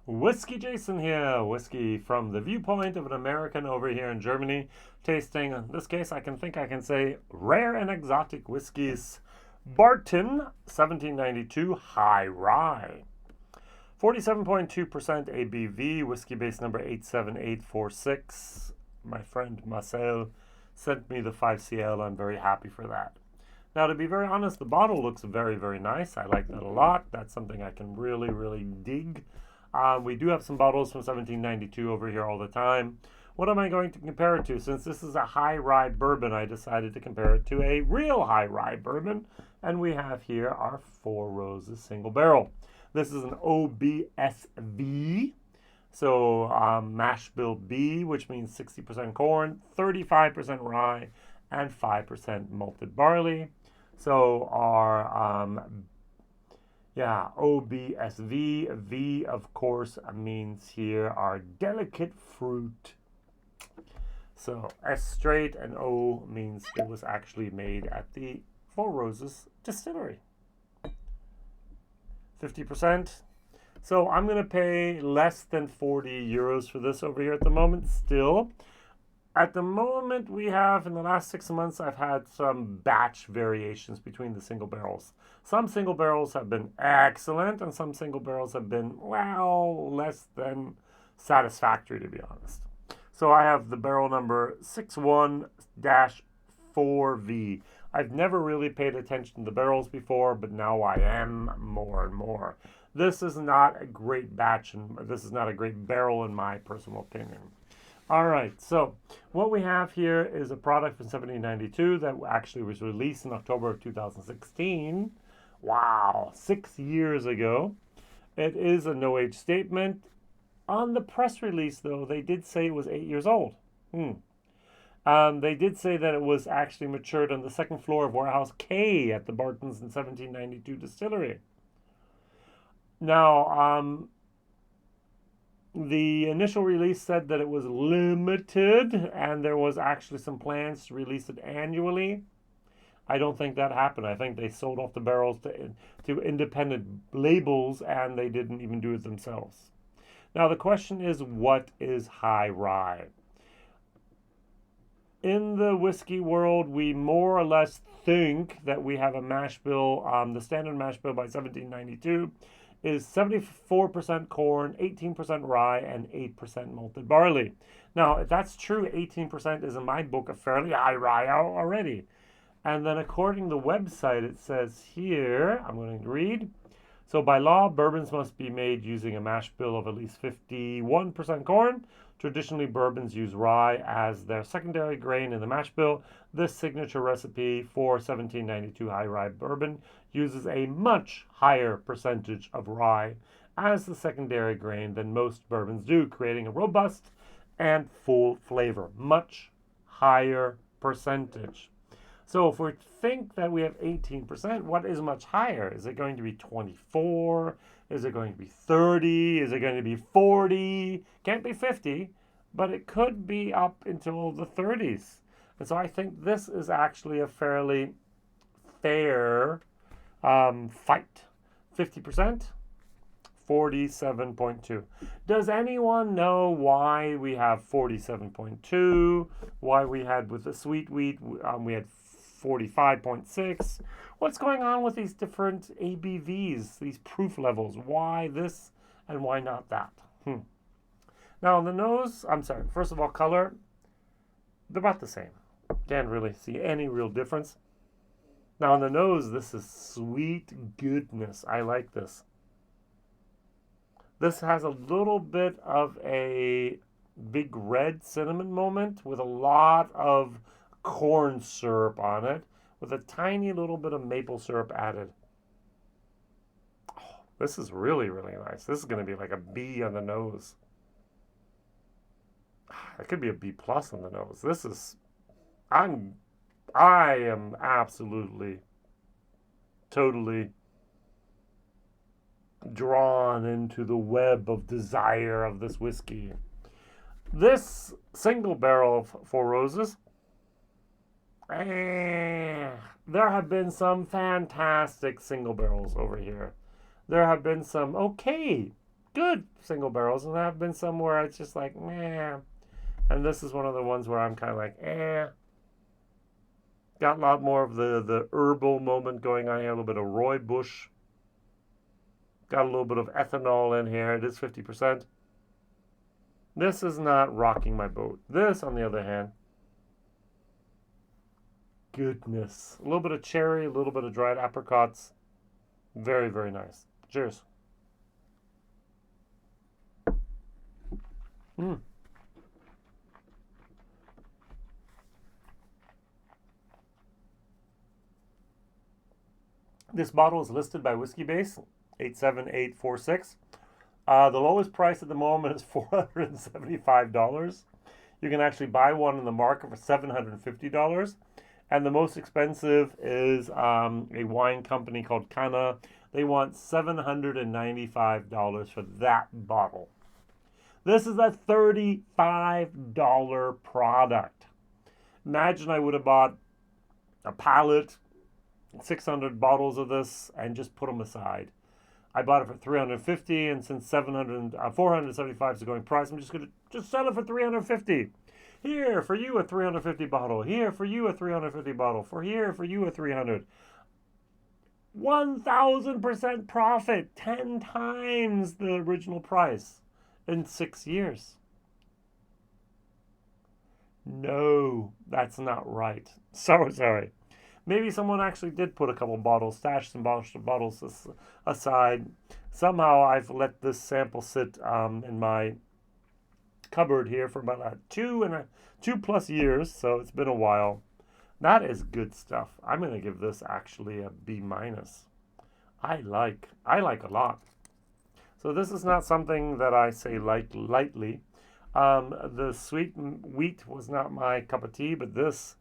WhiskyJason here, whiskey from the viewpoint of an American over here in Germany, tasting, in this case, I can say, rare and exotic whiskeys. Barton, 1792 High Rye. 47.2% ABV, whiskey base number 87846. My friend Marcel sent me the 5CL. I'm very happy for that. Now, to be very honest, the bottle looks very, very nice. I like that a lot. That's something I can really, really dig. We do have some bottles from 1792 over here all the time. What am I going to compare it to? Since this is a high rye bourbon, I decided to compare it to a real high rye bourbon. And we have here our Four Roses single barrel. This is an OBSV, so mash bill B, which means 60% corn, 35% rye, and 5% malted barley. So our OBSV. V, of course, means here our delicate fruit. So S straight and O means it was actually made at the Four Roses Distillery. 50%. So I'm going to pay less than 40 euros for this over here at the moment still. At the moment, we have, in the last 6 months, I've had some batch variations between the single barrels. Some single barrels have been excellent, and some single barrels have been, well, less than satisfactory, to be honest. So I have the barrel number 61-4V. I've never really paid attention to the barrels before, but now I am more and more. This is not a great batch, and this is not a great barrel in my personal opinion. All right, so what we have here is a product from 1792 that actually was released in October of 2016. Wow, 6 years ago. It is a no-age statement. On the press release, though, they did say it was 8 years old. They did say that it was actually matured on the second floor of Warehouse K at the Barton's in 1792 Distillery. Now, the initial release said that it was limited and there was actually some plans to release it annually. I don't think that happened. I think they sold off the barrels to independent labels and they didn't even do it themselves. Now the question is, what is high rye? In the whiskey world, we more or less think that we have a mash bill. The standard mash bill by 1792 is 74% corn, 18% rye, and 8% malted barley. Now, if that's true, 18% is in my book a fairly high rye already. And then according to the website, it says here, I'm going to read, so by law, bourbons must be made using a mash bill of at least 51% corn. Traditionally, bourbons use rye as their secondary grain in the mash bill. This signature recipe for 1792 high rye bourbon uses a much higher percentage of rye as the secondary grain than most bourbons do, creating a robust and full flavor. Much higher percentage. So if we think that we have 18%, what is much higher? Is it going to be 24? Is it going to be 30? Is it going to be 40? Can't be 50, but it could be up until the 30s. And so I think this is actually a fairly fair fight. 50%, 47.2. Does anyone know why we have 47.2? Why we had with the sweet wheat, we had 45.6. What's going on with these different ABVs, these proof levels? Why this and why not that? Now on the nose, first of all, color, they're about the same. Can't really see any real difference. Now on the nose, this is sweet goodness. I like this. This has a little bit of a big red cinnamon moment with a lot of corn syrup on it with a tiny little bit of maple syrup added. Oh, this is really, really nice. This is going to be like a B on the nose. It could be a B plus on the nose. I am absolutely, totally drawn into the web of desire of this whiskey. This single barrel of Four Roses, there have been some fantastic single barrels over here. There have been some okay good single barrels, and there have been some where it's just like, meh. And this is one of the ones where I'm kind of like, eh. Got a lot more of the herbal moment going on here, a little bit of rooibos. Got a little bit of ethanol in here. It is 50%. This is not rocking my boat. This, on the other hand, goodness. A little bit of cherry, a little bit of dried apricots. Very, very nice. Cheers. This bottle is listed by Whiskybase 87846. The lowest price at the moment is $475. You can actually buy one in the market for $750. And the most expensive is a wine company called Cana. They want $795 for that bottle. This is a $35 product. Imagine I would have bought a pallet, 600 bottles of this, and just put them aside. I bought it for $350, and since $475 is the going price, I'm just going to sell it for $350. Here for you a $350 bottle. Here for you a $350 bottle. For you a $300. 1,000% profit, 10 times the original price in 6 years. No, that's not right. So sorry. Maybe someone actually did put a couple bottles, stashed some bottles aside. Somehow I've let this sample sit in my cupboard here for about 2+ years, so it's been a while. That is good stuff. I'm going to give this actually a B-. I like a lot. So this is not something that I say like lightly. The sweet wheat was not my cup of tea, but this,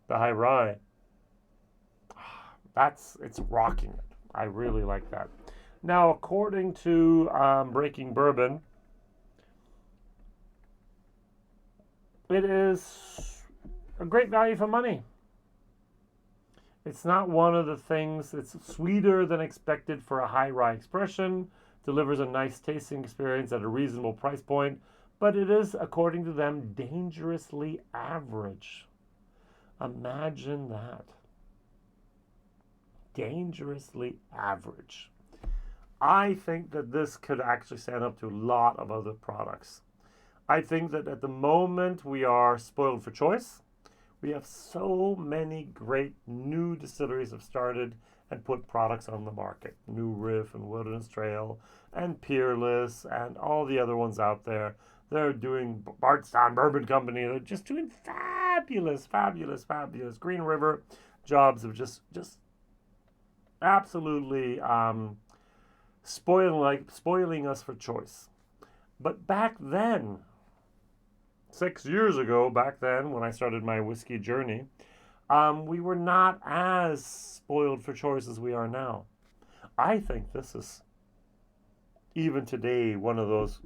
the high rye, it's rocking it. I really like that. Now, according to Breaking Bourbon, it is a great value for money. It's not one of the things. It's sweeter than expected for a high rye expression, delivers a nice tasting experience at a reasonable price point, but it is, according to them, dangerously average. Imagine that. Dangerously average. I think that this could actually stand up to a lot of other products. I think that at the moment we are spoiled for choice. We have so many great new distilleries have started and put products on the market. New Riff and Wilderness Trail and Peerless and all the other ones out there. They're doing Barton Bourbon Company. They're just doing fabulous Green River jobs of just absolutely spoiling us for choice. But back then, 6 years ago, when I started my whiskey journey, we were not as spoiled for choice as we are now. I think this is, even today, one of those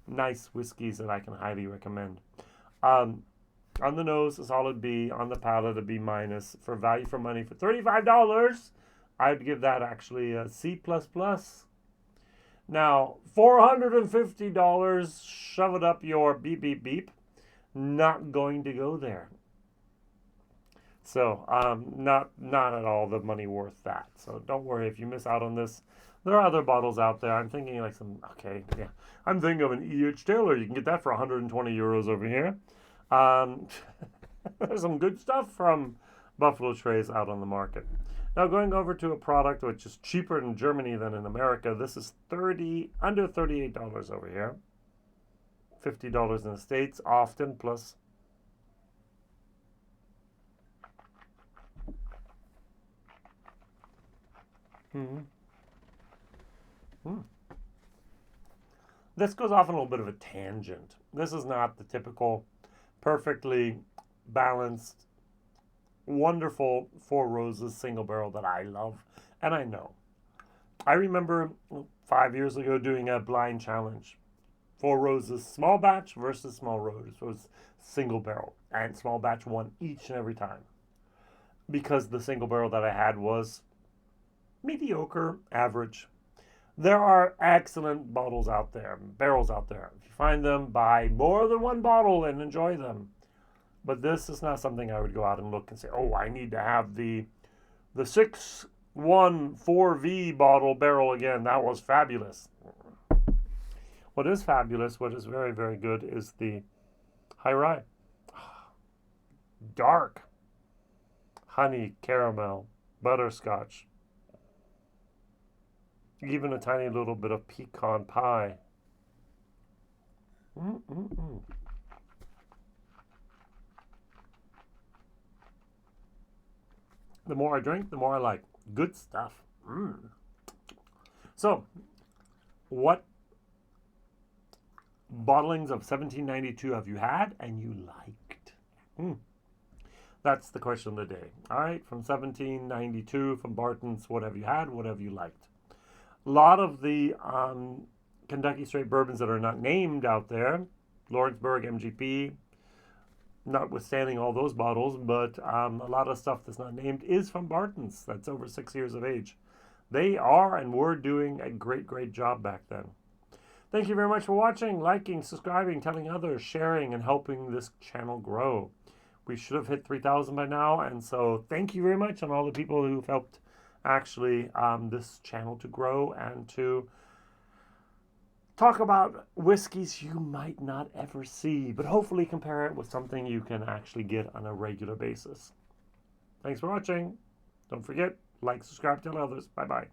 nice whiskeys that I can highly recommend. On the nose, a solid B. On the palate, a B-. For value for money, for $35, I'd give that actually a C++. Now, $450, shove it up your beep, beep, beep. Not going to go there. So, not at all the money worth that. So don't worry if you miss out on this. There are other bottles out there. I'm thinking like I'm thinking of an E.H. Taylor. You can get that for 120 euros over here. There's some good stuff from Buffalo Trace out on the market. Now going over to a product which is cheaper in Germany than in America. This is under $38 over here. $50 in the States, often plus. This goes off on a little bit of a tangent. This is not the typical perfectly balanced, wonderful Four Roses single barrel that I love and I know. I remember 5 years ago doing a blind challenge. Four Roses small batch versus small rose was single barrel, and small batch won each and every time because the single barrel that I had was mediocre, average. There are excellent bottles out there, barrels out there. If you find them, buy more than one bottle and enjoy them. But this is not something I would go out and look and say, oh, I need to have the 614V bottle barrel again. That was fabulous. What is fabulous, what is very, very good, is the high rye. Dark. Honey, caramel, butterscotch. Even a tiny little bit of pecan pie. Mm-mm-mm. The more I drink, the more I like. Good stuff. So, what bottlings of 1792 have you had and you liked? That's the question of the day. All right, from 1792, from Barton's, what have you had? What have you liked? A lot of the Kentucky straight bourbons that are not named out there, Lawrenceburg, MGP, notwithstanding all those bottles, but a lot of stuff that's not named is from Barton's. That's over 6 years of age. They are and were doing a great, great job back then. Thank you very much for watching, liking, subscribing, telling others, sharing, and helping this channel grow. We should have hit 3,000 by now, and so thank you very much on all the people who've helped actually this channel to grow and to talk about whiskeys you might not ever see, but hopefully compare it with something you can actually get on a regular basis. Thanks for watching. Don't forget, like, subscribe, tell others. Bye-bye.